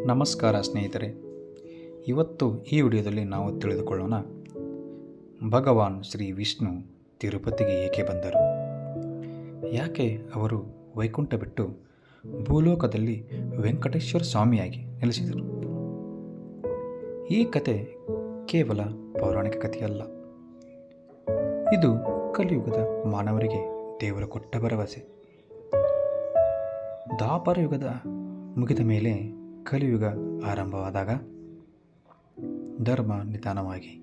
ನಮಸ್ಕಾರ ಸ್ನೇಹಿತರೆ. ಇವತ್ತು ಈ ವಿಡಿಯೋದಲ್ಲಿ ನಾವು ತಿಳಿದುಕೊಳ್ಳೋಣ, ಭಗವಾನ್ ಶ್ರೀ ವಿಷ್ಣು ತಿರುಪತಿಗೆ ಏಕೆ ಬಂದರು, ಯಾಕೆ ಅವರು ವೈಕುಂಠ ಬಿಟ್ಟು ಭೂಲೋಕದಲ್ಲಿ ವೆಂಕಟೇಶ್ವರ ಸ್ವಾಮಿಯಾಗಿ ನೆಲೆಸಿದರು. ಈ ಕತೆ ಕೇವಲ ಪೌರಾಣಿಕ ಕಥೆಯಲ್ಲ, ಇದು ಕಲಿಯುಗದ ಮಾನವರಿಗೆ ದೇವರು ಕೊಟ್ಟ ಭರವಸೆ. ದ್ವಾಪರ ಯುಗದ ಮುಗಿದ ಮೇಲೆ ಕಲಿಯುಗ ಆರಂಭವಾದಾಗ ಧರ್ಮ ನಿಧಾನವಾಗಿ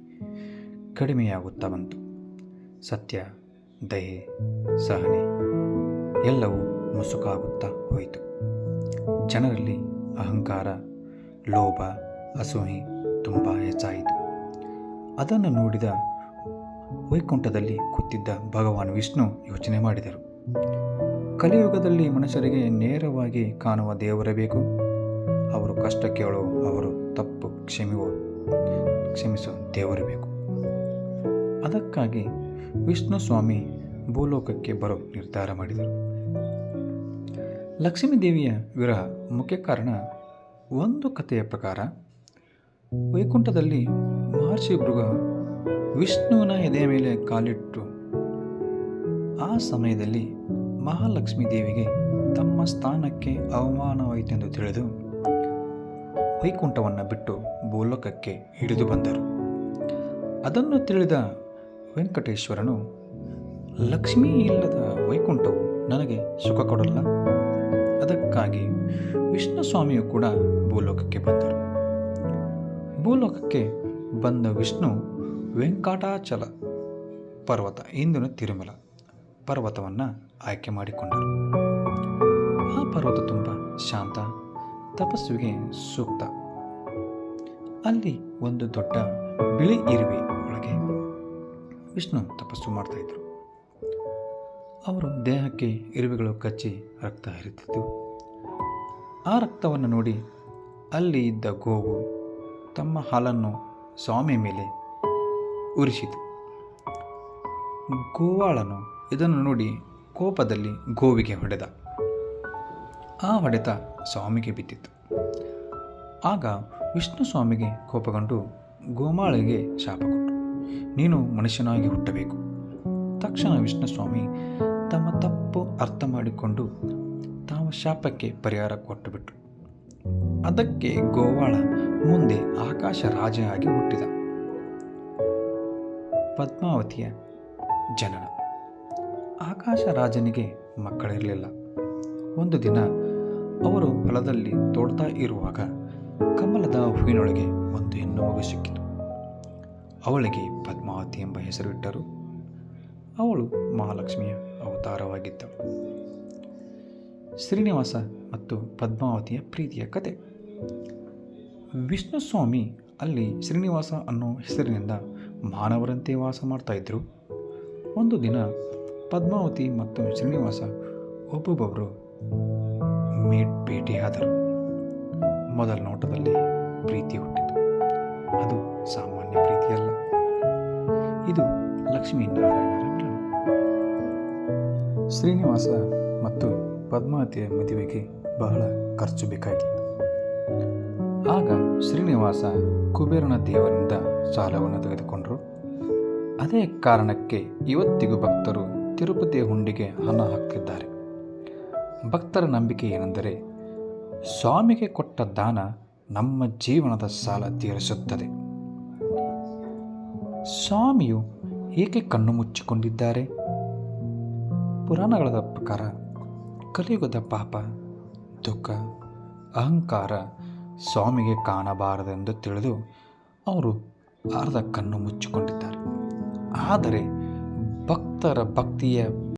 ಕಡಿಮೆಯಾಗುತ್ತಾ ಬಂತು. ಸತ್ಯ, ದಯೆ, ಸಹನೆ ಎಲ್ಲವೂ ಮುಸುಕಾಗುತ್ತಾ ಹೋಯಿತು. ಜನರಲ್ಲಿ ಅಹಂಕಾರ, ಲೋಭ, ಅಸೂಯೆ ತುಂಬ ಹೆಚ್ಚಾಯಿತು. ಅದನ್ನು ನೋಡಿದ ವೈಕುಂಠದಲ್ಲಿ ಕೂತಿದ್ದ ಭಗವಾನ್ ವಿಷ್ಣು ಯೋಚನೆ ಮಾಡಿದರು, ಕಲಿಯುಗದಲ್ಲಿ ಮನುಷ್ಯರಿಗೆ ನೇರವಾಗಿ ಕಾಣುವ ದೇವರೇ ಬೇಕು. ಅವರು ಕಷ್ಟ ಕೇಳೋ, ಅವರು ತಪ್ಪು ಕ್ಷಮಿಸೋ ದೇವರು ಬೇಕು. ಅದಕ್ಕಾಗಿ ವಿಷ್ಣು ಸ್ವಾಮಿ ಭೂಲೋಕಕ್ಕೆ ಬರೋ ನಿರ್ಧಾರ ಮಾಡಿದರು. ಲಕ್ಷ್ಮೀ ದೇವಿಯ ವಿರಹ ಮುಖ್ಯ ಕಾರಣ. ಒಂದು ಕಥೆಯ ಪ್ರಕಾರ ವೈಕುಂಠದಲ್ಲಿ ಮಹರ್ಷಿ ಭೃಗು ವಿಷ್ಣುವಿನ ಎದೆಯ ಮೇಲೆ ಕಾಲಿಟ್ಟು ಆ ಸಮಯದಲ್ಲಿ ಮಹಾಲಕ್ಷ್ಮೀ ದೇವಿಗೆ ತಮ್ಮ ಸ್ಥಾನಕ್ಕೆ ಅವಮಾನವಾಯಿತೆಂದು ತಿಳಿದು ವೈಕುಂಠವನ್ನು ಬಿಟ್ಟು ಭೂಲೋಕಕ್ಕೆ ಹಿಡಿದು ಬಂದರು. ಅದನ್ನು ತಿಳಿದ ವೆಂಕಟೇಶ್ವರನು, ಲಕ್ಷ್ಮೀ ಇಲ್ಲದ ವೈಕುಂಠವು ನನಗೆ ಸುಖ ಕೊಡಲ್ಲ. ಅದಕ್ಕಾಗಿ ವಿಷ್ಣು ಸ್ವಾಮಿಯು ಕೂಡ ಭೂಲೋಕಕ್ಕೆ ಬಂದರು. ಭೂಲೋಕಕ್ಕೆ ಬಂದ ವಿಷ್ಣು ವೆಂಕಟಾಚಲ ಪರ್ವತ, ಇಂದಿನ ತಿರುಮಲ ಪರ್ವತವನ್ನು ಆಯ್ಕೆ ಮಾಡಿಕೊಂಡರು. ಆ ಪರ್ವತ ತುಂಬ ಶಾಂತ, ತಪಸ್ವಿಗೆ ಸೂಕ್ತ. ಅಲ್ಲಿ ಒಂದು ದೊಡ್ಡ ಬಿಳಿ ಇರುವೆ ಒಳಗೆ ವಿಷ್ಣು ತಪಸ್ಸು ಮಾಡ್ತಾ ಇದ್ರು. ಅವರು ದೇಹಕ್ಕೆ ಇರುವೆಗಳು ಕಚ್ಚಿ ರಕ್ತ ಹರಿತಿತ್ತು. ಆ ರಕ್ತವನ್ನು ನೋಡಿ ಅಲ್ಲಿ ಇದ್ದ ಗೋವು ತಮ್ಮ ಹಾಲನ್ನು ಸ್ವಾಮಿ ಮೇಲೆ ಉರಿಸಿತು. ಗೋವಾಳನು ಇದನ್ನು ನೋಡಿ ಕೋಪದಲ್ಲಿ ಗೋವಿಗೆ ಹೊಡೆದ. ಆ ಹೊಡೆತ ಸ್ವಾಮಿಗೆ ಬಿದ್ದಿತು. ಆಗ ವಿಷ್ಣು ಸ್ವಾಮಿಗೆ ಕೋಪಗೊಂಡು ಗೋಮಾಳಿಗೆ ಶಾಪ ಕೊಟ್ಟು, ನೀನು ಮನುಷ್ಯನಾಗಿ ಹುಟ್ಟಬೇಕು. ತಕ್ಷಣ ವಿಷ್ಣು ಸ್ವಾಮಿ ತಮ್ಮ ತಪ್ಪು ಅರ್ಥ ಮಾಡಿಕೊಂಡು ತಾವು ಶಾಪಕ್ಕೆ ಪರಿಹಾರ ಕೊಟ್ಟುಬಿಟ್ರು. ಅದಕ್ಕೆ ಗೋವಾಳ ಮುಂದೆ ಆಕಾಶ ರಾಜ ಆಗಿ ಹುಟ್ಟಿದ. ಪದ್ಮಾವತಿಯ ಜನನ. ಆಕಾಶ ರಾಜನಿಗೆ ಮಕ್ಕಳಿರಲಿಲ್ಲ. ಒಂದು ದಿನ ಅವರು ಹೊಲದಲ್ಲಿ ತೋಡ್ತಾ ಇರುವಾಗ ಕಮಲದ ಹೂವಿನೊಳಗೆ ಒಂದು ಹೆಣ್ಣು ಮಗು ಸಿಕ್ಕಿತು. ಅವಳಿಗೆ ಪದ್ಮಾವತಿ ಎಂಬ ಹೆಸರು ಇಟ್ಟರು. ಅವಳು ಮಹಾಲಕ್ಷ್ಮಿಯ ಅವತಾರವಾಗಿದ್ದಳು. ಶ್ರೀನಿವಾಸ ಮತ್ತು ಪದ್ಮಾವತಿಯ ಪ್ರೀತಿಯ ಕತೆ. ವಿಷ್ಣು ಸ್ವಾಮಿ ಅಲ್ಲಿ ಶ್ರೀನಿವಾಸ ಅನ್ನೋ ಹೆಸರಿನಿಂದ ಮಾನವರಂತೆ ವಾಸ ಮಾಡ್ತಾ ಇದ್ರು. ಒಂದು ದಿನ ಪದ್ಮಾವತಿ ಮತ್ತು ಶ್ರೀನಿವಾಸ ಒಬ್ಬೊಬ್ಬರು ಭೇಟಿಯಾದರು. ಮೊದಲ ನೋಟದಲ್ಲಿ ಪ್ರೀತಿ ಹುಟ್ಟಿತು. ಅದು ಸಾಮಾನ್ಯ ಪ್ರೀತಿಯಲ್ಲ, ಇದು ಲಕ್ಷ್ಮೀನಾರಾಯಣರ ಮಿಲನ. ಶ್ರೀನಿವಾಸ ಮತ್ತು ಪದ್ಮಾವತಿಯ ಮದುವೆಗೆ ಬಹಳ ಖರ್ಚು ಬೇಕಾಗಿತ್ತು. ಆಗ ಶ್ರೀನಿವಾಸ ಕುಬೇರನ ದೇವರಿಂದ ಸಾಲವನ್ನು ತೆಗೆದುಕೊಂಡರು. ಅದೇ ಕಾರಣಕ್ಕೆ ಇವತ್ತಿಗೂ ಭಕ್ತರು ತಿರುಪತಿಯ ಹುಂಡಿಗೆ ಹಣ ಹಾಕ್ತಿದ್ದಾರೆ. ಭಕ್ತರ ನಂಬಿಕೆ ಏನೆಂದರೆ, ಸ್ವಾಮಿಗೆ ಕೊಟ್ಟ ದಾನ ನಮ್ಮ ಜೀವನದ ಸಾಲ ತೀರಿಸುತ್ತದೆ. ಸ್ವಾಮಿಯು ಏಕೆ ಕಣ್ಣು ಮುಚ್ಚಿಕೊಂಡಿದ್ದಾರೆ? ಪುರಾಣಗಳ ಪ್ರಕಾರ ಕಲಿಯುಗದ ಪಾಪ, ದುಃಖ, ಅಹಂಕಾರ ಸ್ವಾಮಿಗೆ ಕಾಣಬಾರದೆಂದು ತಿಳಿದು ಅವರು ಅರ್ಧ ಕಣ್ಣು ಮುಚ್ಚಿಕೊಂಡಿದ್ದಾರೆ. ಆದರೆ ಭಕ್ತರ ಭಕ್ತಿಯ